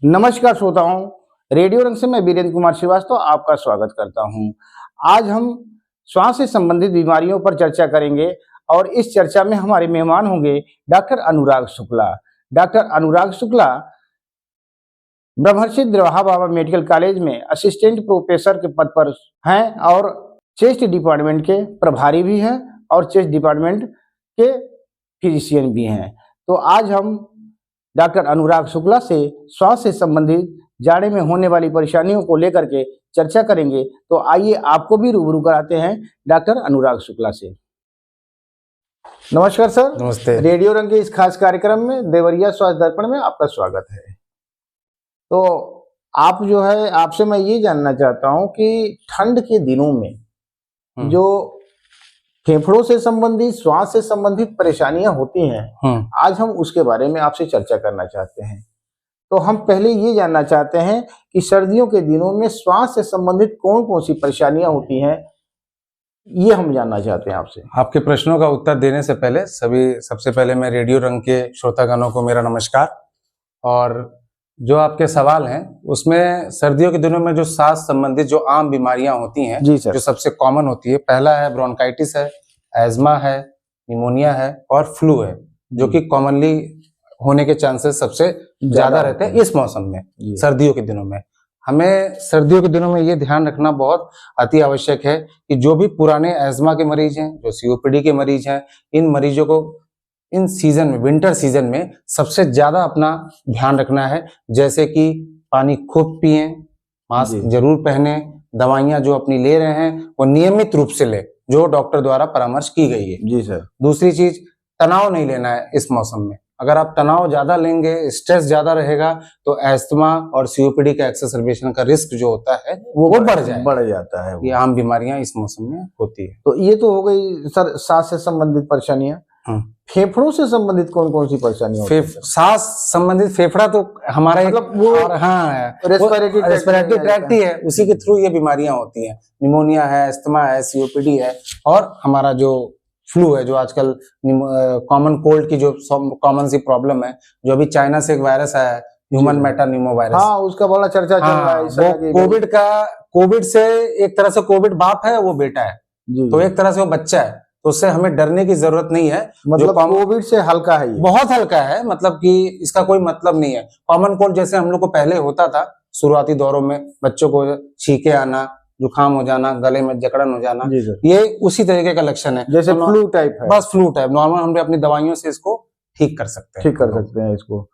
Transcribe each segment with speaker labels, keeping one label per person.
Speaker 1: नमस्कार श्रोताओं, रेडियो रंग से मैं वीरेंद्र कुमार श्रीवास्तव आपका स्वागत करता हूं। आज हम श्वास से संबंधित बीमारियों पर चर्चा करेंगे और इस चर्चा में हमारे मेहमान होंगे डॉक्टर अनुराग शुक्ला। डॉक्टर अनुराग शुक्ला ब्रह्मर्षि द्रवाहा बाबा मेडिकल कॉलेज में असिस्टेंट प्रोफेसर के पद पर हैं और चेस्ट डिपार्टमेंट के प्रभारी भी हैं और चेस्ट डिपार्टमेंट के फिजिशियन भी हैं। तो आज हम डॉक्टर अनुराग शुक्ला से श्वास से संबंधित जाड़े में होने वाली परेशानियों को लेकर के चर्चा करेंगे। तो आइए आपको भी रूबरू कराते हैं डॉक्टर अनुराग शुक्ला से। नमस्कार सर।
Speaker 2: नमस्ते।
Speaker 1: रेडियो रंग के इस खास कार्यक्रम में देवरिया स्वास्थ्य दर्पण में आपका स्वागत है। तो आप जो है, आपसे मैं ये जानना चाहता हूँ कि ठंड के दिनों में जो फेफड़ों से संबंधित, श्वास से संबंधित परेशानियां होती हैं, आज हम उसके बारे में आपसे चर्चा करना चाहते हैं। तो हम पहले ये जानना चाहते हैं कि सर्दियों के दिनों में श्वास से संबंधित कौन कौन सी परेशानियां होती हैं, ये हम जानना चाहते हैं आपसे।
Speaker 2: आपके प्रश्नों का उत्तर देने से पहले सबसे पहले मैं रेडियो रंग के श्रोतागणों को मेरा नमस्कार। और जो आपके सवाल हैं उसमें सर्दियों के दिनों में जो सांस संबंधित जो आम बीमारियां होती हैं,
Speaker 1: जी सर,
Speaker 2: जो सबसे कॉमन होती है, पहला है ब्रोंकाइटिस है, एज्मा है, निमोनिया है और फ्लू है, जो कि कॉमनली होने के चांसेस सबसे ज्यादा रहते हैं इस मौसम में, सर्दियों के दिनों में। हमें सर्दियों के दिनों में ये ध्यान रखना बहुत अति आवश्यक है कि जो भी पुराने एज्मा के मरीज हैं, जो सीओपीडी के मरीज हैं, इन मरीजों को इन सीजन में, विंटर सीजन में सबसे ज्यादा अपना ध्यान रखना है। जैसे कि पानी खूब पिए, मास्क जरूर पहने, दवाइयां जो अपनी ले रहे हैं वो नियमित रूप से ले, जो डॉक्टर द्वारा परामर्श की गई है।
Speaker 1: जी सर।
Speaker 2: दूसरी चीज, तनाव नहीं लेना है इस मौसम में। अगर आप तनाव ज्यादा लेंगे, स्ट्रेस ज्यादा रहेगा, तो एस्थमा और सीओपीडी का एक्सेसरबेशन का रिस्क जो होता है वो बढ़ जाता है। ये आम बीमारियां इस मौसम में होती है।
Speaker 1: तो ये तो हो गई सर सांस से संबंधित परेशानियां। फेफड़ों से संबंधित कौन कौन सी परेशानियां? सांस
Speaker 2: संबंधित फेफड़ा तो हमारा
Speaker 1: मतलब वो
Speaker 2: रेस्पिरेटरी ट्रैक्ट ही है, उसी के थ्रू ये बीमारियां होती हैं। निमोनिया है, एस्थमा है, सीओपीडी है और हमारा जो फ्लू है, जो आजकल कॉमन कोल्ड की जो कॉमन सी प्रॉब्लम है, जो अभी चाइना से एक वायरस आया है, ह्यूमन मेटानिमो वायरस।
Speaker 1: हाँ, उसका बड़ा चर्चा चल रहा है।
Speaker 2: वो कोविड से एक तरह से कोविड बाप है, वो बेटा है, तो एक तरह से वो बच्चा है, तो उससे हमें डरने की जरूरत नहीं है।
Speaker 1: मतलब कोविड से हल्का है,
Speaker 2: बहुत हल्का है, मतलब कि इसका कोई मतलब नहीं है। कॉमन कोल्ड जैसे हम लोग को पहले होता था शुरुआती दौरों में, बच्चों को छींके आना, जुकाम हो जाना, गले में जकड़न हो जाना, ये उसी तरीके का लक्षण है,
Speaker 1: जैसे फ्लू टाइप है।
Speaker 2: बस फ्लू टाइप नॉर्मल, हम अपनी दवाइयों से इसको ठीक कर सकते हैं
Speaker 1: इसको।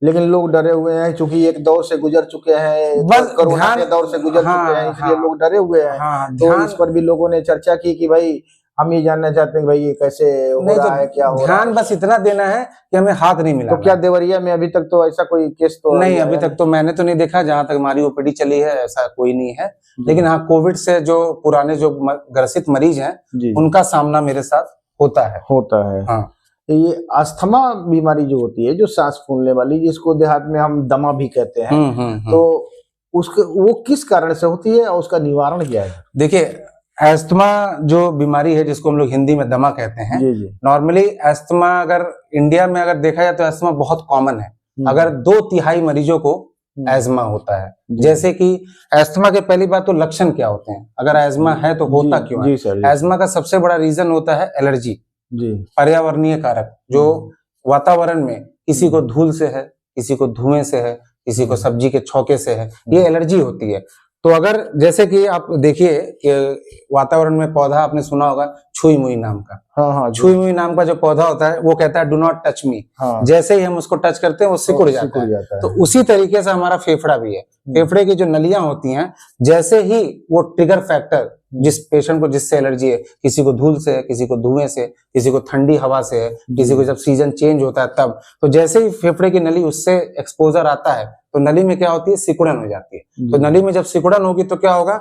Speaker 1: लेकिन लोग डरे हुए हैं, क्योंकि एक दौर से गुजर चुके हैं,
Speaker 2: बस
Speaker 1: कोरोना के दौर से गुजर चुके हैं, इसलिए लोग डरे हुए हैं। तो इस पर भी लोगों ने चर्चा की कि भाई हम ये जानना चाहते हैं कि भाई ये कैसे हो रहा है, क्या हो रहा है।
Speaker 2: ध्यान बस इतना देना है कि हमें हाथ नहीं मिला।
Speaker 1: तो क्या देवरिया में अभी तक तो ऐसा कोई केस तो
Speaker 2: नहीं, अभी तक तो मैंने तो नहीं देखा, जहां तक हमारी ओपीडी चली है ऐसा कोई नहीं है। लेकिन हाँ, कोविड से जो पुराने जो ग्रसित मरीज हैं, उनका सामना मेरे साथ होता है। हाँ।
Speaker 1: ये अस्थमा बीमारी जो होती है, जो सांस फूलने वाली, जिसको देहात में हम दमा भी कहते हैं, तो उसके वो किस कारण से होती है और उसका निवारण क्या है?
Speaker 2: देखिए, एस्थमा जो बीमारी है, जिसको हम लोग हिंदी में दमा कहते हैं, नॉर्मली एस्थमा अगर इंडिया में अगर देखा जाए तो एस्थमा बहुत कॉमन है। अगर 2/3 मरीजों को एस्थमा होता है। जैसे कि एस्थमा के पहली बात तो लक्षण क्या होते हैं, अगर एस्थमा है तो होता क्यों है? एस्थमा का सबसे बड़ा रीजन होता है एलर्जी, पर्यावरणीय कारक, जो वातावरण में किसी को धूल से है, किसी को धुएं से है, किसी को सब्जी के छौके से है, ये एलर्जी होती है। तो अगर जैसे कि आप देखिए कि वातावरण में पौधा, आपने सुना होगा छुई मुई नाम का।
Speaker 1: हाँ,
Speaker 2: छुई मुई नाम का जो पौधा होता है वो कहता है डू नॉट टच मी। जैसे ही हम उसको टच करते हैं वो सिकुड़ जाता है। तो उसी तरीके से हमारा फेफड़ा भी है। फेफड़े की जो नलियां होती हैं, जैसे ही वो ट्रिगर फैक्टर, जिस पेशेंट को जिससे एलर्जी है, किसी को धूल से है, किसी को धुएं से, किसी को ठंडी हवा से है, किसी को जब सीजन चेंज होता है तब, तो जैसे ही फेफड़े की नली उससे एक्सपोजर आता है तो नली में क्या होती है, सिकुड़न हो जाती है। तो नली में जब सिकुड़न होगी तो क्या होगा,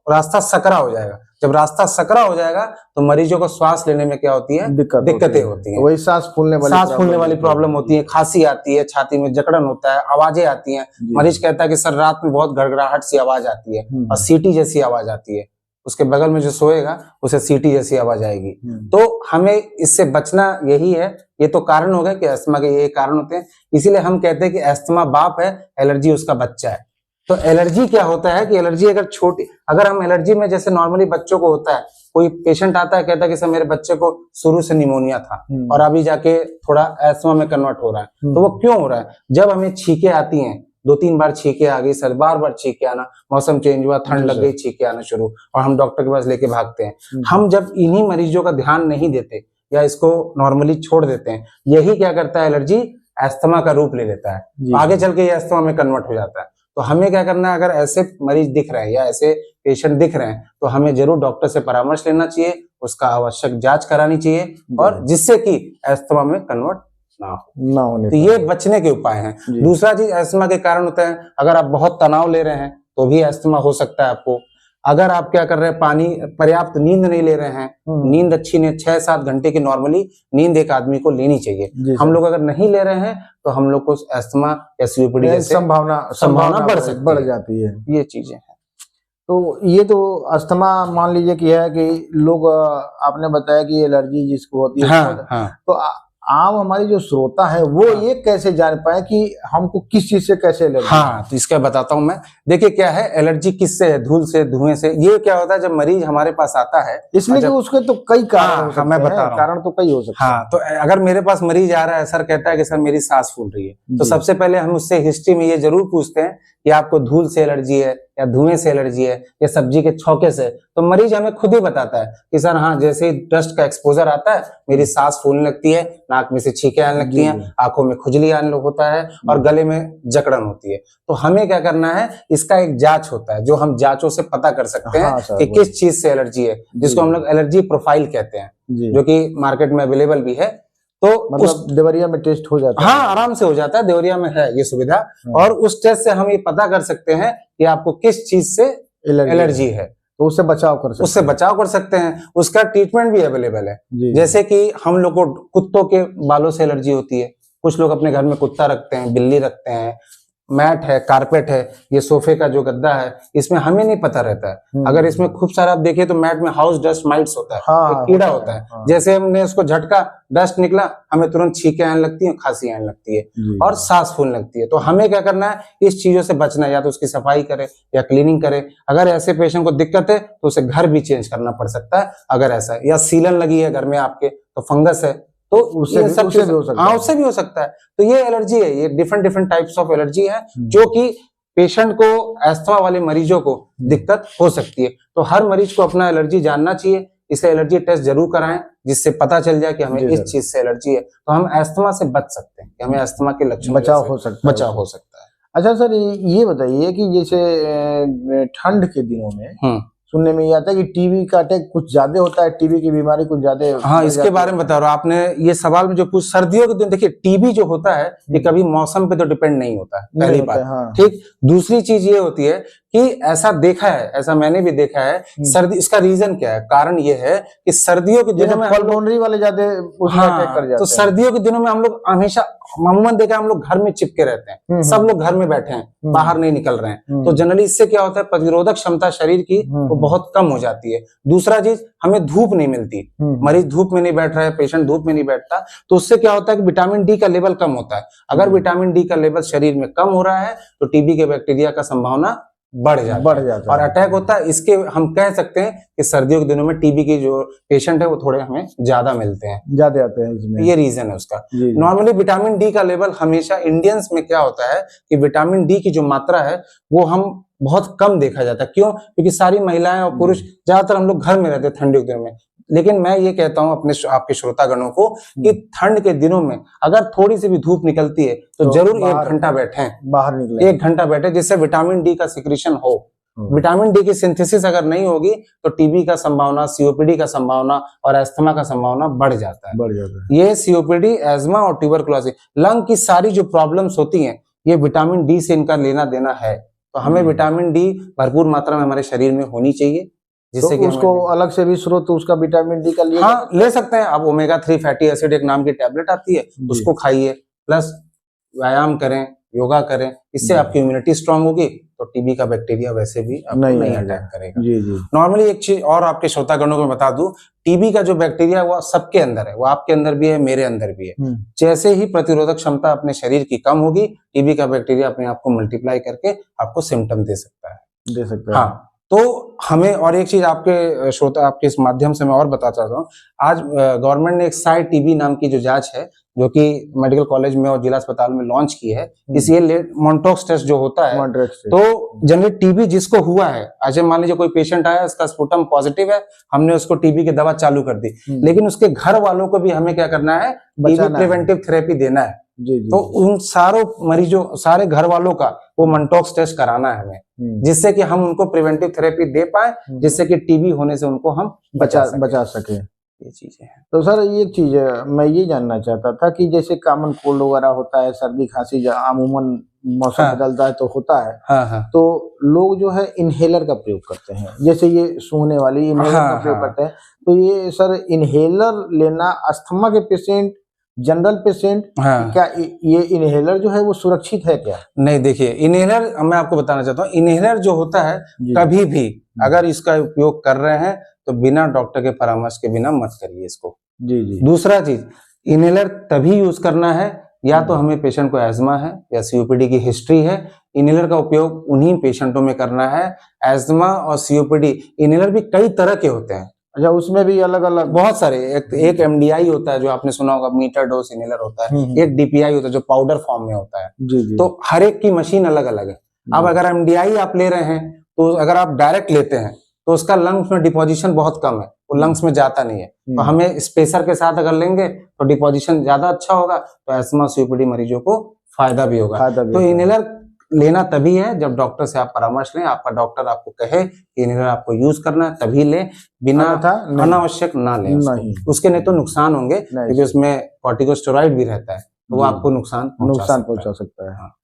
Speaker 2: रास्ता सकरा हो जाएगा। जब रास्ता सकरा हो जाएगा तो मरीजों को सांस लेने में क्या होती है, दिक्कतें होती हैं।
Speaker 1: वही सांस फूलने
Speaker 2: वाली प्रॉब्लम होती है, खांसी आती है, छाती में जकड़न होता है, आवाजें आती हैं। मरीज कहता है कि सर रात में बहुत गड़गड़ाहट सी आवाज आती है और सीटी जैसी आवाज आती है। उसके बगल में जो सोएगा उसे सीटी जैसी आवाज आएगी। तो हमें इससे बचना यही है। ये तो कारण हो गए कि अस्थमा के ये कारण होते हैं, इसीलिए हम कहते हैं कि अस्थमा बाप है, एलर्जी उसका बच्चा है। तो एलर्जी क्या होता है कि एलर्जी अगर हम एलर्जी में जैसे नॉर्मली बच्चों को होता है, कोई पेशेंट आता है कहता है कि सर मेरे बच्चे को शुरू से निमोनिया था और अभी जाके थोड़ा अस्थमा में कन्वर्ट हो रहा है। तो वो क्यों हो रहा है? जब हमें छींके आती हैं, 2-3 बार छींके आ गई, सर बार छींके आना, मौसम चेंज हुआ, ठंड लग गई, छींके आना शुरू, और हम डॉक्टर के पास लेके भागते हैं। हम जब इन्हीं मरीजों का ध्यान नहीं देते या इसको नॉर्मली छोड़ देते हैं, यही क्या करता है, एलर्जी अस्थमा का रूप ले लेता है, आगे चल के ये अस्थमा में कन्वर्ट हो जाता है। तो हमें क्या करना है, अगर ऐसे मरीज दिख रहे हैं या ऐसे पेशेंट दिख रहे हैं तो हमें जरूर डॉक्टर से परामर्श लेना चाहिए, उसका आवश्यक जांच करानी चाहिए, और जिससे कि अस्थमा में कन्वर्ट ना होने। तो ये बचने के उपाय हैं। दूसरा चीज अस्थमा के कारण होता है, अगर आप बहुत तनाव ले रहे हैं तो भी अस्थमा हो सकता है आपको। अगर आप क्या कर रहे हैं, पर्याप्त नींद नहीं ले रहे हैं, नींद अच्छी नहीं, 6-7 घंटे की नॉर्मली नींद एक आदमी को लेनी चाहिए। हम लोग अगर नहीं ले रहे हैं तो हम लोग को अस्थमा या सीओपीडी जैसे संभावना बढ़ जाती है। ये चीजें हैं।
Speaker 1: तो ये तो अस्थमा मान लीजिए कि है कि लोग, आपने बताया कि एलर्जी जिसको होती है,
Speaker 2: हाँ।
Speaker 1: तो आम हमारी जो श्रोता है वो ये कैसे जान पाए कि हमको किस चीज से कैसे एलर्जी?
Speaker 2: हाँ, तो इसका बताता हूँ मैं। देखिए क्या है, एलर्जी किससे है? धूल से, धुएं से। ये क्या होता है, जब मरीज हमारे पास आता है,
Speaker 1: इसलिए कि उसके तो कई कारण हो सकते हैं।
Speaker 2: मैं बता रहा हूँ,
Speaker 1: कारण तो कई हो सकते हैं।
Speaker 2: हाँ, तो अगर मेरे पास मरीज आ रहा है, सर कहता है कि सर मेरी सांस फूल रही है, तो सबसे पहले हम उससे हिस्ट्री में ये जरूर पूछते हैं कि आपको धूल से एलर्जी है या धुएं से एलर्जी है या सब्जी के छौके से। तो मरीज हमें खुद ही बताता है कि सर हाँ, जैसे ही डस्ट का एक्सपोजर आता है मेरी सांस फूलने लगती है, नाक में से छींके आने लगती हैं, आंखों में खुजली आने होता है और गले में जकड़न होती है। तो हमें क्या करना है, इसका एक जांच होता है जो हम जांचों से पता कर सकते हैं कि किस चीज से एलर्जी है, जिसको हम लोग एलर्जी प्रोफाइल कहते हैं, जो कि मार्केट में अवेलेबल भी है। तो
Speaker 1: मतलब देवरिया में टेस्ट हो जाता है?
Speaker 2: हाँ, आराम से हो जाता है, देवरिया में है ये सुविधा। और उस टेस्ट से हम ये पता कर सकते हैं कि आपको किस चीज से एलर्जी है,
Speaker 1: तो उससे बचाव कर सकते हैं।
Speaker 2: उसका ट्रीटमेंट भी अवेलेबल है। जैसे कि हम लोग को कुत्तों के बालों से एलर्जी होती है, कुछ लोग अपने घर में कुत्ता रखते हैं, बिल्ली रखते हैं, मैट है, कारपेट है, ये सोफे का जो गद्दा है, इसमें हमें नहीं पता रहता है। अगर इसमें खूब सारा आप देखिए तो मैट में हाउस डस्ट माइट्स होता है, एक कीड़ा होता है। जैसे हमने उसको झटका, डस्ट निकला, हमें तुरंत छींके आने लगती है, खांसी आने लगती है और सांस फूलने लगती है। तो हमें क्या करना है, इस चीजों से बचना है, या तो उसकी सफाई करे या क्लीनिंग करे। अगर ऐसे पेशेंट को दिक्कत है तो उसे घर भी चेंज करना पड़ सकता है अगर ऐसा है, या सीलन लगी है घर में आपके तो फंगस है तो उससे भी हो सकता है। तो ये एलर्जी है, ये डिफरेंट टाइप्स ऑफ एलर्जी है जो कि पेशेंट को, अस्थमा वाले मरीजों को दिक्कत हो सकती है। तो हर मरीज को अपना एलर्जी जानना चाहिए, इसलिए एलर्जी टेस्ट जरूर कराएं, जिससे पता चल जाए कि हमें इस चीज से एलर्जी है, तो हम अस्थमा से बच सकते हैं, कि हमें अस्थमा के लक्षण
Speaker 1: बचाव हो सकता है। अच्छा सर, ये बताइए कि जैसे ठंड के दिनों में सुनने में ये आता है कि टीबी का अटैक कुछ ज्यादा होता है, टीबी की बीमारी कुछ ज्यादा।
Speaker 2: हाँ, इसके बारे में बता रहा हूँ। आपने ये सवाल में जो पूछ, सर्दियों के दिन देखिए टीबी जो होता है ये कभी मौसम पे तो डिपेंड नहीं होता है, पहली बात। ठीक, दूसरी चीज ये होती है कि ऐसा देखा है, ऐसा मैंने भी देखा है, सर्दी, इसका रीजन क्या है, कारण ये है कि सर्दियों के दिनों में
Speaker 1: पल्मोनरी वाले ज्यादा अटैक कर जाते हैं।
Speaker 2: तो सर्दियों के दिनों में हम लोग हमेशा अमूमन देखा, हम लोग घर में चिपके रहते हैं, सब लोग घर में बैठे हैं, बाहर नहीं निकल रहे हैं। तो जनरली इससे क्या होता है, प्रतिरोधक क्षमता शरीर की वो बहुत कम हो जाती है। दूसरा चीज, हमें धूप नहीं मिलती, मरीज धूप में नहीं बैठ रहा है, पेशेंट धूप में नहीं बैठता, तो उससे क्या होता है कि विटामिन डी का लेवल कम होता है। अगर विटामिन डी का लेवल शरीर में कम हो रहा है तो टीबी के बैक्टीरिया का संभावना बढ़ जाता है और अटैक होता है। इसके हम कह सकते हैं कि सर्दियों के दिनों में टीबी के जो पेशेंट है वो थोड़े हमें ज्यादा मिलते हैं,
Speaker 1: ज्यादा आते हैं इसमें।
Speaker 2: ये रीजन है उसका। नॉर्मली विटामिन डी का लेवल हमेशा इंडियंस में क्या होता है कि विटामिन डी की जो मात्रा है वो हम बहुत कम देखा जाता है। क्यों? क्योंकि सारी महिलाएं और पुरुष ज्यादातर हम लोग घर में रहते हैं ठंडियों के दिनों में। लेकिन मैं ये कहता हूं आपके श्रोतागणों को कि ठंड के दिनों में अगर थोड़ी सी भी धूप निकलती है तो जरूर 1 घंटा बैठें,
Speaker 1: बाहर निकले
Speaker 2: 1 घंटा बैठे, जिससे विटामिन डी का सिक्रीशन हो। विटामिन डी की सिंथेसिस अगर नहीं होगी तो टीबी का संभावना, सीओपीडी का संभावना और अस्थमा का संभावना बढ़ जाता है। ये सीओपीडी, एज्मा और ट्यूबरकुलोसिस, लंग की सारी जो प्रॉब्लम्स होती हैं ये विटामिन डी से इनका लेना देना है। तो हमें विटामिन डी भरपूर मात्रा में हमारे शरीर में होनी चाहिए, जिससे
Speaker 1: तो उसको अलग से भी स्रोत, तो उसका विटामिन डी का लिए
Speaker 2: ले सकते हैं आप। ओमेगा 3 फैटी एसिड एक नाम की टैबलेट आती है, उसको खाइए, प्लस व्यायाम करें, योगा करें, इससे आपकी इम्यूनिटी स्ट्रांग होगी, तो टीबी का बैक्टीरिया वैसे भी आपको नहीं अटैक करेगा।
Speaker 1: जी जी।
Speaker 2: नॉर्मली एक चीज और आपके श्रोतागणों को बता दूं, टीबी का जो बैक्टीरिया वो सबके अंदर है, वो आपके अंदर भी है, मेरे अंदर भी है। जैसे ही प्रतिरोधक क्षमता अपने शरीर की कम होगी, टीबी का बैक्टीरिया अपने आप को मल्टीप्लाई करके आपको सिम्टम दे सकता है। हाँ, तो हमें और एक चीज आपके श्रोता, आपके इस माध्यम से मैं और बताना चाहता हूँ, आज गवर्नमेंट ने एक साई टीबी नाम की जो जांच है, जो कि मेडिकल कॉलेज में और जिला अस्पताल में लॉन्च की है। इस ये मॉन्टॉक्स टेस्ट जो होता है, तो जनरली टीबी जिसको हुआ है, अच्छा मान लीजिए कोई पेशेंट आया, उसका स्पुटम पॉजिटिव है, हमने उसको टीबी की दवा चालू कर दी, लेकिन उसके घर वालों को भी हमें क्या करना है, टीबी प्रिवेंटिव थेरेपी देना है। तो उन सारों मरीजों, सारे घर वालों का वो मॉन्टॉक्स टेस्ट कराना है हमें, जिससे कि हम उनको प्रिवेंटिव थेरेपी दे पाए, जिससे कि टीबी होने से उनको हम बचा सके।
Speaker 1: ये चीजें हैं। तो सर ये चीज मैं ये जानना चाहता था कि जैसे कॉमन कोल्ड वगैरह होता है, सर्दी खांसी अमूमन मौसम बदलता है तो होता है, तो लोग जो है इनहेलर का प्रयोग करते हैं, जैसे ये सूंघने वाली इनहेलर का प्रयोग करते हैं। तो ये सर इनहेलर लेना अस्थमा के पेशेंट, जनरल पेशेंट, क्या ये इनहेलर जो है वो सुरक्षित है क्या?
Speaker 2: नहीं, देखिए इनहेलर मैं आपको बताना चाहता हूँ, इनहेलर जो होता है कभी भी अगर इसका उपयोग कर रहे हैं तो बिना डॉक्टर के परामर्श के बिना मत करिए इसको।
Speaker 1: जी जी।
Speaker 2: दूसरा चीज, इनहेलर तभी यूज करना है या तो हमें पेशेंट को एज्मा है या सीओपीडी की हिस्ट्री है, इनहेलर का उपयोग उन्हीं पेशेंटों में करना है। एज्मा और सीओपीडी इनहेलर भी कई तरह के होते हैं।
Speaker 1: अच्छा, उसमें भी अलग अलग
Speaker 2: बहुत सारे, एक एमडीआई होता है जो आपने सुना होगा, मीटर डोज इनहेलर होता है, एक डीपीआई होता है जो पाउडर फॉर्म में होता है।
Speaker 1: जी जी।
Speaker 2: तो हर एक की मशीन अलग अलग है। अब अगर एमडीआई आप ले रहे हैं, तो अगर आप डायरेक्ट लेते हैं तो उसका लंग्स में डिपोजिशन बहुत कम है, वो लंग्स में जाता नहीं है। तो हमें स्पेसर के साथ अगर लेंगे तो डिपोजिशन ज्यादा अच्छा होगा, तो एस्मा सीओपीडी मरीजों को फायदा भी होगा। तो इनहेलर लेना तभी है जब डॉक्टर से आप परामर्श लें, आपका डॉक्टर आपको कहे कि इनहेलर आपको यूज करना है तभी लें, बिना अनावश्यक ना लें उसके, नहीं तो नुकसान होंगे, क्योंकि उसमें कॉर्टिकोस्टेरॉइड भी रहता है, तो वो आपको नुकसान
Speaker 1: पहुंचा सकता है।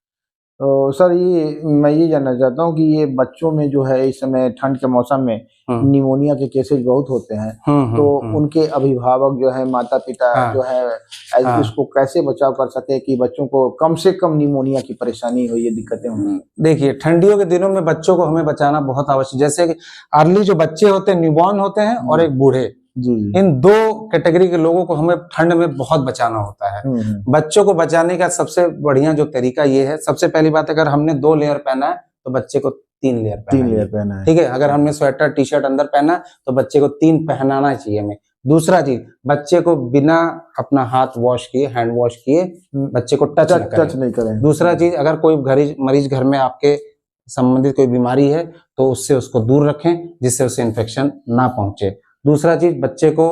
Speaker 1: तो सर ये मैं ये जानना चाहता हूँ कि ये बच्चों में जो है इस समय ठंड के मौसम में निमोनिया के केसेस बहुत होते हैं, तो उनके अभिभावक जो है, माता पिता जो है, इसको कैसे बचाव कर सके कि बच्चों को कम से कम निमोनिया की परेशानी हो, ये दिक्कतें हों?
Speaker 2: देखिए, ठंडियों के दिनों में बच्चों को हमें बचाना बहुत आवश्यक, जैसे कि अर्ली जो बच्चे होते हैं, न्यूबॉर्न होते हैं, और एक बूढ़े, इन दो कैटेगरी के लोगों को हमें ठंड में बहुत बचाना होता है। बच्चों को बचाने का सबसे बढ़िया जो तरीका ये है, सबसे पहली बात, अगर हमने 2 लेयर पहना है तो बच्चे को 3 लेयर पहना है, ठीक है। अगर हमने स्वेटर टी शर्ट अंदर पहना तो बच्चे को 3 पहनाना चाहिए हमें। दूसरा चीज, बच्चे को बिना अपना हाथ वॉश किए, हैंड वॉश किए, बच्चे को टच नहीं करें। दूसरा चीज, अगर कोई मरीज घर में आपके संबंधित कोई बीमारी है तो उससे उसको दूर रखें, जिससे उसे इन्फेक्शन ना पहुंचे। दूसरा चीज, बच्चे को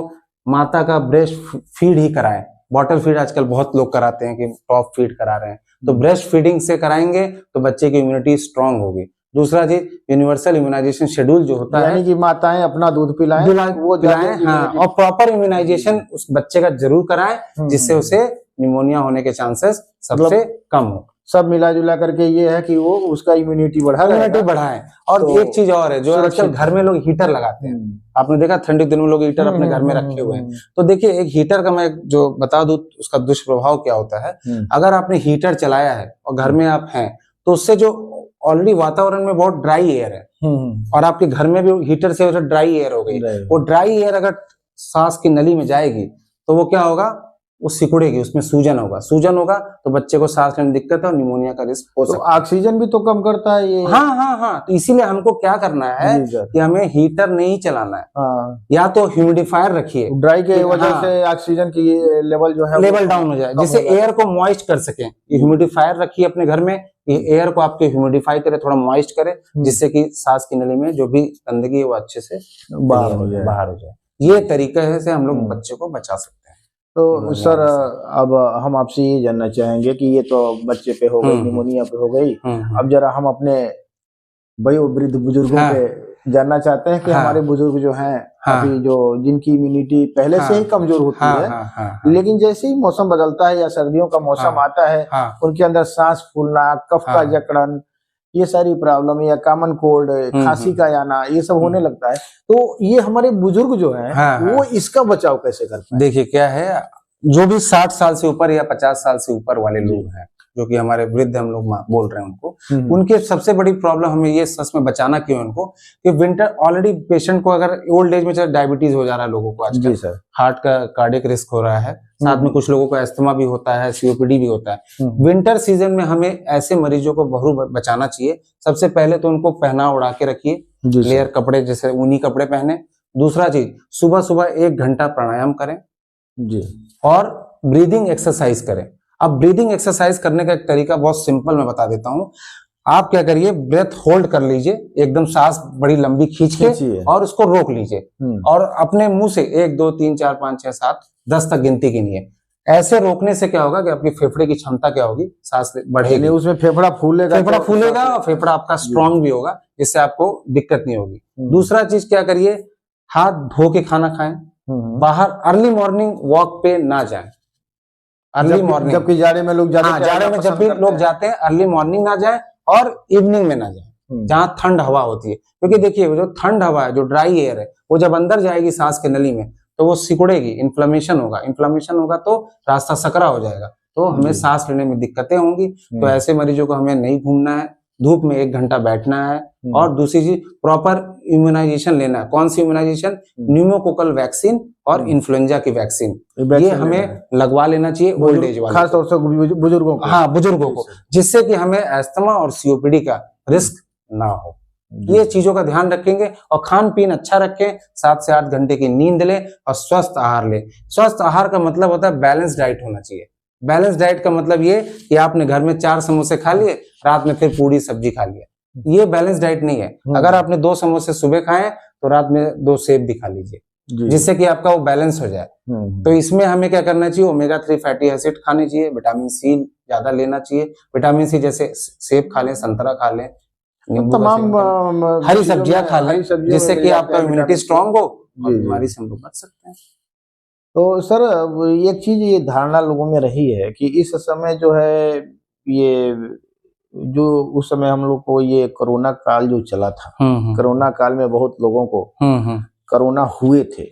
Speaker 2: माता का ब्रेस्ट फीड ही कराएं। बॉटल फीड आजकल बहुत लोग कराते हैं कि टॉप फीड करा रहे हैं, तो ब्रेस्ट फीडिंग से कराएंगे तो बच्चे की इम्यूनिटी स्ट्रांग होगी। दूसरा चीज, यूनिवर्सल इम्यूनाइजेशन शेड्यूल जो होता है,
Speaker 1: यानी कि माताएं अपना दूध पिलाएं,
Speaker 2: वो पिलाएं, हाँ, और प्रॉपर इम्यूनाइजेशन उस बच्चे का जरूर कराएं, जिससे उसे निमोनिया होने के चांसेस सबसे कम हो।
Speaker 1: सब मिला जुला करके ये है कि वो उसका इम्यूनिटी
Speaker 2: बढ़ाए। और तो एक चीज और है, जो आजकल घर में लोग हीटर लगाते हैं, आपने देखा ठंडी दिनों में लोग हीटर अपने घर में रखे हुए हैं। तो देखिए, एक हीटर का मैं जो बता दूं उसका दुष्प्रभाव क्या होता है। अगर आपने हीटर चलाया है और घर में आप हैं, तो उससे जो ऑलरेडी वातावरण में बहुत ड्राई एयर है, और आपके घर में भी हीटर से ड्राई एयर हो गई, वो ड्राई एयर अगर सांस की नली में जाएगी तो वो क्या होगा, वो सिकुड़ेगी, उसमें सूजन होगा तो बच्चे को सांस लेने में दिक्कत है और निमोनिया का रिस्क हो सकता है।
Speaker 1: ऑक्सीजन भी तो कम करता है ये।
Speaker 2: हाँ, तो इसीलिए हमको क्या करना है कि हमें हीटर नहीं चलाना है, या तो ह्यूमिडिफायर रखिए,
Speaker 1: ड्राई के वजह से ऑक्सीजन की लेवल जो है
Speaker 2: लेवल डाउन हो जाए, जिससे एयर को मॉइस्ट कर सके। ह्यूमिडिफायर रखिए अपने घर में, ये एयर को आपके ह्यूमिडिफाई करे, थोड़ा मॉइस्ट करे, जिससे कि सांस की नली में जो भी गंदगी है वो अच्छे से बाहर हो जाए। ये तरीके से हम लोग बच्चे को बचा सकते हैं।
Speaker 1: तो सर अब हम आपसे ये जानना चाहेंगे कि ये तो बच्चे पे हो गई, निमोनिया पे हो गई, अब जरा हम अपने वयोवृद्ध बुजुर्गों पे जानना चाहते हैं कि हमारे बुजुर्ग जो हैं अभी, जो जिनकी इम्यूनिटी पहले से ही कमजोर होती है, लेकिन जैसे ही मौसम बदलता है या सर्दियों का मौसम आता है, उनके अंदर सांस फूलना, कफ का जकड़न, ये सारी प्रॉब्लम, या कॉमन कोल्ड, खांसी का आना, ये सब होने लगता है। तो ये हमारे बुजुर्ग जो हैं वो इसका बचाव कैसे करते हैं?
Speaker 2: देखिए, क्या है, जो भी 60 साल से ऊपर या 50 साल से ऊपर वाले लोग हैं, जो कि हमारे वृद्ध हम लोग बोल रहे हैं उनको, उनके सबसे बड़ी प्रॉब्लम हमें ये सच में बचाना क्यों है उनको कि विंटर ऑलरेडी पेशेंट को अगर ओल्ड एज में चाहे डायबिटीज हो जा रहा है लोगों को आजकल, हार्ट का कार्डियक रिस्क हो रहा है, साथ में कुछ लोगों को अस्थमा भी होता है, सीओपीडी भी होता है। विंटर सीजन में हमें ऐसे मरीजों को बहुत बचाना चाहिए। सबसे पहले तो उनको पहना उड़ा के रखिए, लेयर कपड़े जैसे ऊनी कपड़े पहने। दूसरा चीज, सुबह सुबह 1 घंटा प्राणायाम करें जी, और ब्रीदिंग एक्सरसाइज करें। अब ब्रीदिंग एक्सरसाइज करने का एक तरीका बहुत सिंपल मैं बता देता हूं। आप क्या करिए, ब्रेथ होल्ड कर लीजिए, एकदम सांस बड़ी लंबी खींच के और उसको रोक लीजिए और अपने मुंह से 1 2 3 4 5 6 7 10 तक गिनती गिनिए। ऐसे रोकने से क्या होगा कि आपकी फेफड़े की क्षमता क्या होगी, सांस बढ़ेगी, उसमें फेफड़ा फूलेगा और फेफड़ा आपका स्ट्रांग भी होगा, जिससे आपको दिक्कत नहीं होगी। दूसरा चीज क्या करिए, हाथ धो के खाना खाएं, बाहर अर्ली मॉर्निंग वॉक पे ना जाएं। अर्ली मॉर्निंग, जबकि जाड़े में लोग जाड़े में जब भी लोग जाते हैं अर्ली मॉर्निंग ना जाएं और इवनिंग में ना जाएं जहां ठंड हवा होती है, क्योंकि देखिए जो ठंड हवा है, जो ड्राई एयर है, वो जब अंदर जाएगी सांस के नली में तो वो सिकुड़ेगी, इन्फ्लेमेशन होगा तो रास्ता सकरा हो जाएगा, तो हमें सांस लेने में दिक्कतें होंगी। तो ऐसे मरीजों को हमें नहीं घूमना है, धूप में 1 घंटा बैठना है। और दूसरी चीज, प्रॉपर इम्यूनाइजेशन लेना है। कौन सी इम्यूनाइजेशन? न्यूमोकोकल वैक्सीन और इन्फ्लुएंजा की वैक्सीन, ये हमें लगवा लेना चाहिए ओल्ड एज वाले, खासतौर से बुजुर्गों को। हाँ, बुजुर्गों को, जिससे कि हमें अस्थमा और सीओपीडी का रिस्क ना हो। ये चीजों का ध्यान रखेंगे और खान पीन अच्छा रखें, 7 से 8 घंटे की नींद लें और स्वस्थ आहार लें। स्वस्थ आहार का मतलब होता है बैलेंस डाइट होना चाहिए। बैलेंस डाइट का मतलब ये कि आपने घर में 4 समोसे खा लिए, रात में फिर पूरी सब्जी खा लिया, ये बैलेंस डाइट नहीं है। अगर आपने 2 समोसे सुबह खाए तो रात में 2 सेब भी खा लीजिए, जिससे कि आपका वो बैलेंस हो जाए। तो इसमें हमें क्या करना चाहिए, ओमेगा 3 फैटी एसिड खाने चाहिए, विटामिन सी ज्यादा लेना चाहिए। विटामिन सी जैसे सेब खा लें, संतरा खा लें, तमाम हरी सब्जियां खा लें, जिससे कि आपका इम्यूनिटी स्ट्रांग हो और बीमारी से हम लोग बच सकते हैं।
Speaker 1: तो सर, एक चीज ये धारणा लोगों में रही है कि इस समय जो है, ये जो उस समय हम लोग को ये कोरोना काल जो चला था, कोरोना काल में बहुत लोगों को कोरोना हुए थे।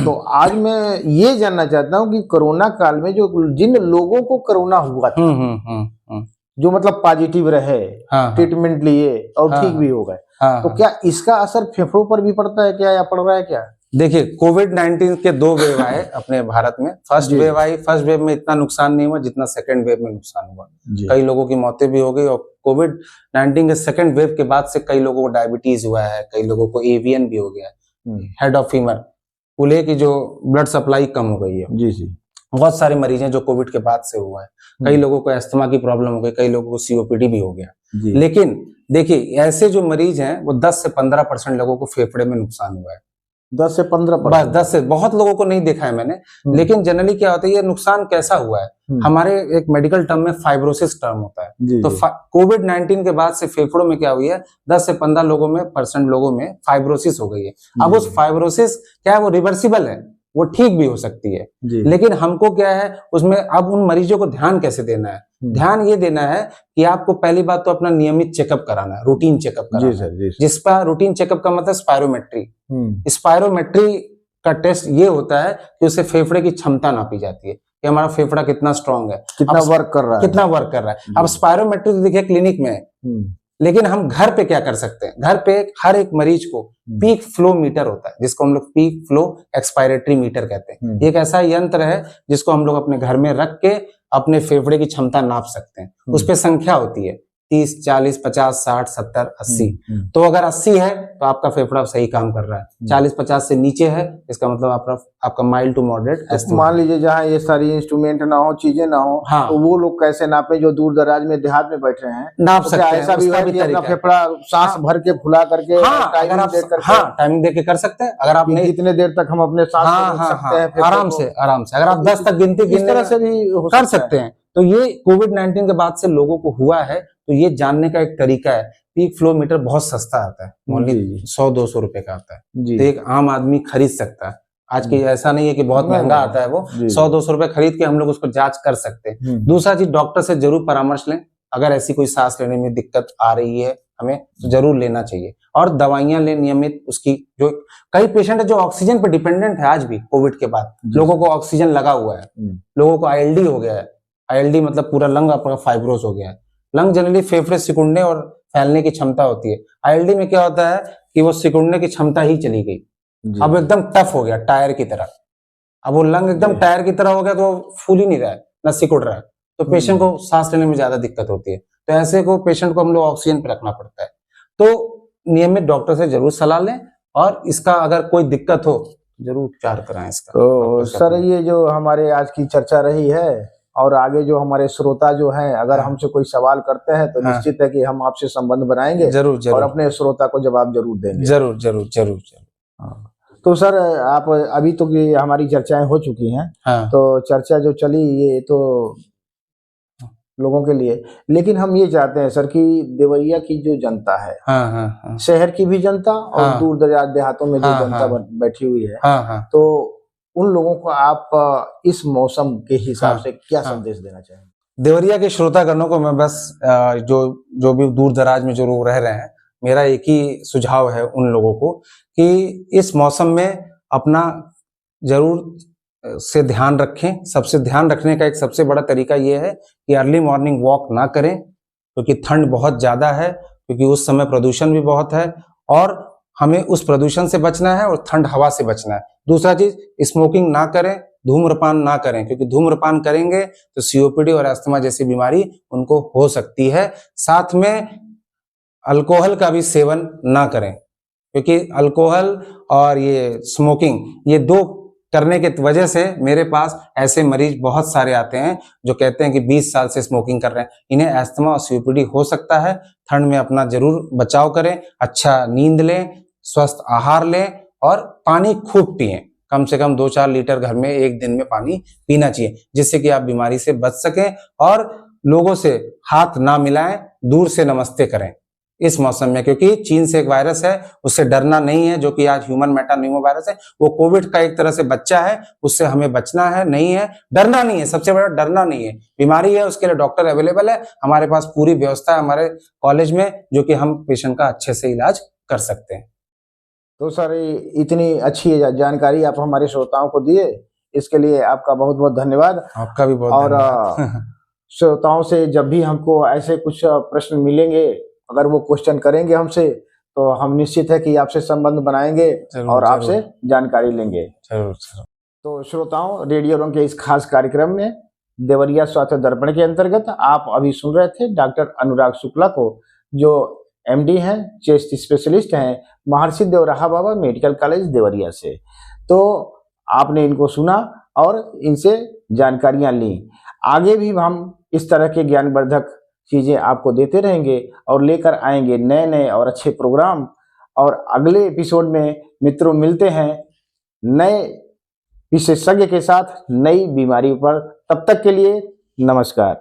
Speaker 1: तो आज मैं ये जानना चाहता हूँ कि कोरोना काल में जो जिन लोगों को कोरोना हुआ था, जो मतलब पॉजिटिव रहे, ट्रीटमेंट लिए और ठीक भी हो गए, तो क्या इसका असर फेफड़ों पर भी पड़ता है क्या, या पड़ रहा है क्या?
Speaker 2: देखिए, कोविड-19 के 2 वेव आए अपने भारत में। फर्स्ट वेव आई, फर्स्ट वेव में इतना नुकसान नहीं हुआ जितना सेकंड वेव में नुकसान हुआ। कई लोगों की मौतें भी हो गई, और कोविड-19 के सेकंड वेव के बाद से कई लोगों को डायबिटीज हुआ है, कई लोगों को एवियन भी हो गया है, हेड ऑफ फीमर, कूल्हे की जो ब्लड सप्लाई कम हो गई है। जी। बहुत सारे मरीज हैं जो कोविड के बाद से हुआ है। कई लोगों को अस्थमा की प्रॉब्लम हो गई, कई लोगों को सीओपीडी भी हो गया। लेकिन देखिए, ऐसे जो मरीज हैं वो 10 से 15% लोगों को फेफड़े में नुकसान हुआ है।
Speaker 1: 10 से 15%,
Speaker 2: बस 10 से, बहुत लोगों को नहीं देखा है मैंने। लेकिन जनरली क्या होता है, ये नुकसान कैसा हुआ है, हमारे एक मेडिकल टर्म में फाइब्रोसिस टर्म होता है। तो कोविड-19 के बाद से फेफड़ों में क्या हुई है, 10 से 15% लोगों में फाइब्रोसिस हो गई है। अब उस फाइब्रोसिस क्या है, वो रिवर्सिबल है, वो ठीक भी हो सकती है। लेकिन हमको क्या है उसमें, अब उन मरीजों को ध्यान कैसे देना है? ध्यान ये देना है कि आपको पहली बात तो अपना नियमित चेकअप कराना है, रूटीन चेकअप कराना है। जिसका रूटीन चेकअप का मतलब स्पायरोमेट्री। स्पायरोमेट्री का टेस्ट ये होता है कि उससे फेफड़े की क्षमता नापी जाती है कि हमारा फेफड़ा कितना स्ट्रांग है,
Speaker 1: कितना वर्क कर रहा है।
Speaker 2: अब स्पायरोमेट्री तो देखिए क्लिनिक में है, लेकिन हम घर पे क्या कर सकते हैं? घर पे हर एक मरीज को पीक फ्लो मीटर होता है, जिसको हम लोग पीक फ्लो एक्सपायरेटरी मीटर कहते हैं। एक ऐसा यंत्र है जिसको हम लोग अपने घर में रख के अपने फेफड़े की क्षमता नाप सकते हैं। उस पे संख्या होती है 30, 40, 50, 60, 70, 80। तो अगर 80 है तो आपका फेफड़ा सही काम कर रहा है, 40-50 से नीचे है इसका मतलब आपका माइल्ड टू मॉडरेट।
Speaker 1: तो मान लीजिए जहाँ ये सारी इंस्ट्रूमेंट ना हो, चीजें ना हो,
Speaker 2: हाँ,
Speaker 1: तो वो लोग कैसे नापे जो दूर दराज में देहात में बैठे हैं?
Speaker 2: नाप सकते हैं।
Speaker 1: ऐसा भी है कि अपना फेफड़ा सांस भर के फुला करके
Speaker 2: टाइमिंग दे के कर सकते हैं। अगर आप नहीं,
Speaker 1: कितने देर तक हम अपने सांस सकते हैं
Speaker 2: आराम से अगर आप 10 तक गिनती
Speaker 1: इस तरह से भी
Speaker 2: कर सकते हैं। तो ये कोविड-19 के बाद से लोगों को हुआ है, तो ये जानने का एक तरीका है। पीक फ्लो मीटर बहुत सस्ता आता है, ओनली 100-200 रुपए का आता है, तो एक आम आदमी खरीद सकता है। आज की ऐसा नहीं है कि बहुत महंगा आता है, वो 100-200 रुपए खरीद के हम लोग उसको जांच कर सकते हैं। दूसरा चीज, डॉक्टर से जरूर परामर्श लें। अगर ऐसी कोई सांस लेने में दिक्कत आ रही है हमें, तो जरूर लेना चाहिए। और दवाइयां लें नियमित उसकी। जो कई पेशेंट है जो ऑक्सीजन पर डिपेंडेंट है आज भी, कोविड के बाद लोगों को ऑक्सीजन लगा हुआ है, लोगों को ILD हो गया है, ILD मतलब पूरा लंग आपका फाइब्रोस हो गया है। लंग जनरली फेफड़े सिकुड़ने और फैलने की क्षमता होती है। ILD में क्या होता है कि वो सिकुड़ने की क्षमता ही चली गई, अब एकदम टफ हो गया टायर की तरह। अब वो लंग एकदम टायर की तरह हो गया तो फूल ही नहीं रहा है, ना सिकुड़ रहा है, तो पेशेंट को सांस लेने में ज्यादा दिक्कत होती है। तो ऐसे को पेशेंट को हम लोग ऑक्सीजन पे रखना पड़ता है। तो नियमित डॉक्टर से जरूर सलाह लें, और इसका अगर कोई दिक्कत हो जरूर उपचार कराएं इसका।
Speaker 1: तो सर ये जो हमारे आज की चर्चा रही है, और आगे जो हमारे श्रोता जो हैं अगर हमसे कोई सवाल करते हैं तो निश्चित है कि हम आपसे संबंध बनाएंगे,
Speaker 2: जरूर जरूर,
Speaker 1: और अपने श्रोता को जवाब जरूर देंगे।
Speaker 2: जरूर जरूर जरूर जरूर।
Speaker 1: तो सर आप अभी तो हमारी चर्चाएं हो चुकी हैं, तो चर्चा जो चली ये तो लोगों के लिए, लेकिन हम ये चाहते हैं सर कि देवरिया की जो जनता है, शहर की भी जनता और दूर दराज देहातों में जो जनता बैठी हुई है, तो उन लोगों को आप इस मौसम के हिसाब से क्या संदेश देना चाहेंगे?
Speaker 2: देवरिया के श्रोतागणों को मैं बस जो भी दूर दराज में जो लोग रह रहे हैं, मेरा एक ही सुझाव है उन लोगों को कि इस मौसम में अपना जरूर से ध्यान रखें। सबसे ध्यान रखने का एक सबसे बड़ा तरीका यह है कि अर्ली मॉर्निंग वॉक ना करें, क्योंकि ठंड बहुत ज्यादा है, क्योंकि उस समय प्रदूषण भी बहुत है और हमें उस प्रदूषण से बचना है और ठंड हवा से बचना है। दूसरा चीज, स्मोकिंग ना करें, धूम्रपान ना करें, क्योंकि धूम्रपान करेंगे तो COPD और अस्थमा जैसी बीमारी उनको हो सकती है। साथ में अल्कोहल का भी सेवन ना करें, क्योंकि अल्कोहल और ये स्मोकिंग, ये दो करने के वजह से मेरे पास ऐसे मरीज बहुत सारे आते हैं जो कहते हैं कि 20 साल से स्मोकिंग कर रहे हैं, इन्हें अस्थमा और COPD हो सकता है। ठंड में अपना जरूर बचाव करें, अच्छा नींद लें, स्वस्थ आहार लें और पानी खूब पिएं। कम से कम 2-4 लीटर घर में एक दिन में पानी पीना चाहिए, जिससे कि आप बीमारी से बच सकें। और लोगों से हाथ ना मिलाएं, दूर से नमस्ते करें इस मौसम में, क्योंकि चीन से एक वायरस है, उससे डरना नहीं है, जो कि आज ह्यूमन मेटान्यूमो वायरस है। वो कोविड का एक तरह से बच्चा है, उससे हमें बचना है, नहीं है डरना नहीं है। सबसे बड़ा डरना नहीं है, बीमारी है उसके लिए डॉक्टर अवेलेबल है, हमारे पास पूरी व्यवस्था है हमारे कॉलेज में, जो कि हम पेशेंट का अच्छे से इलाज कर सकते हैं।
Speaker 1: तो सर इतनी अच्छी जानकारी आप हमारे श्रोताओं को दिए, इसके लिए आपका बहुत बहुत धन्यवाद।
Speaker 2: आपका भी बहुत
Speaker 1: धन्यवाद। श्रोताओं से जब भी हमको ऐसे कुछ प्रश्न मिलेंगे, अगर वो क्वेश्चन करेंगे हमसे, तो हम निश्चित है कि आपसे संबंध बनाएंगे और आपसे जानकारी लेंगे। तो श्रोताओं, रेडियो रंग के इस खास कार्यक्रम में देवरिया स्वास्थ्य दर्पण के अंतर्गत आप अभी सुन रहे थे डॉक्टर अनुराग शुक्ला को, जो MD हैं, चेस्ट स्पेशलिस्ट हैं, महर्षि देवराहा बाबा मेडिकल कॉलेज देवरिया से। तो आपने इनको सुना और इनसे जानकारियां ली। आगे भी हम इस तरह के ज्ञानवर्धक चीजें आपको देते रहेंगे और लेकर आएंगे नए नए और अच्छे प्रोग्राम। और अगले एपिसोड में मित्रों मिलते हैं नए विशेषज्ञ के साथ नई बीमारी पर। तब तक के लिए नमस्कार।